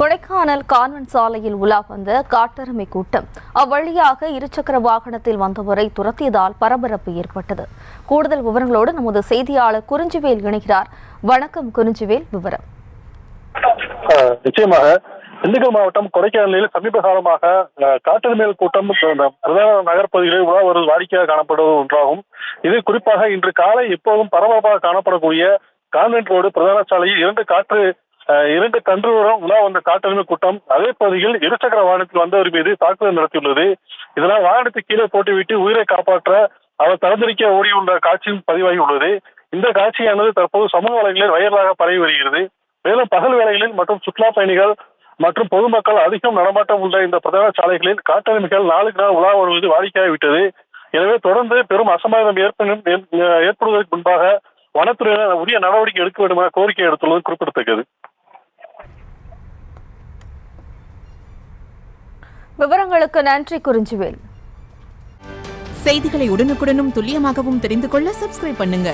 Kodaikanal convent சாலையில் உலா வந்த காட்டெருமை கூட்டம் அவ்வழியாக இருசக்கர வாகனத்தில் வந்தவரை துரத்தியதால் பரபரப்பு ஏற்பட்டது. கூடுதல் விவரங்களோடு நமது செய்தியாளர் குறிஞ்சிவேல் இணைகிறார். வணக்கம் குறிஞ்சிவேல், விவரம். நிச்சயமாக திண்டுக்கல் மாவட்டம் கொடைக்கானலில் சமீப காலமாக காட்டெருமைகள் கூட்டம் பிரதான நகர்ப்பகுதிகளில் உலா வருவது வாடிக்கையாக காணப்படுவது ஒன்றாகும். இது குறிப்பாக இன்று காலை எப்போதும் பரபரப்பாக காணப்படக்கூடிய கான்வென்ட் ரோடு பிரதான சாலையில் இரண்டு கன்றுடன் உலா வந்த காட்டெருமை கூட்டம் அதே பகுதியில் இருசக்கர வாகனத்தில் வந்தவர் மீது தாக்குதல் நடத்தியுள்ளது. இதனால் வாகனத்தை கீழே போட்டுவிட்டு உயிரை காப்பாற்ற அவர் தரந்திரிக்க ஓடியுள்ள காட்சியும் பதிவாகி உள்ளது. இந்த காட்சியானது தற்போது சமூக வலைகளில் வைரலாக பரவி வருகிறது. மேலும் பகல் வேளைகளில் மற்றும் சுற்றுலா பயணிகள் மற்றும் பொதுமக்கள் அதிகம் நடமாட்டம் உள்ள இந்த பிரதான சாலைகளில் காட்டெருமைகள் நாளுக்கு நாள் உலா வருவது வாடிக்கையாகிவிட்டது. எனவே தொடர்ந்து பெரும் அசம்பாவிதம் ஏற்படுவதற்கு முன்பாக வனத்துறையினர் உரிய நடவடிக்கை எடுக்க வேண்டும் என கோரிக்கை எடுத்துள்ளது குறிப்பிடத்தக்கது. விவரங்களுக்கு நன்றி குறிஞ்சிவேல். செய்திகளை உடனுக்குடனும் துல்லியமாகவும் தெரிந்து கொள்ள சப்ஸ்கிரைப் பண்ணுங்க.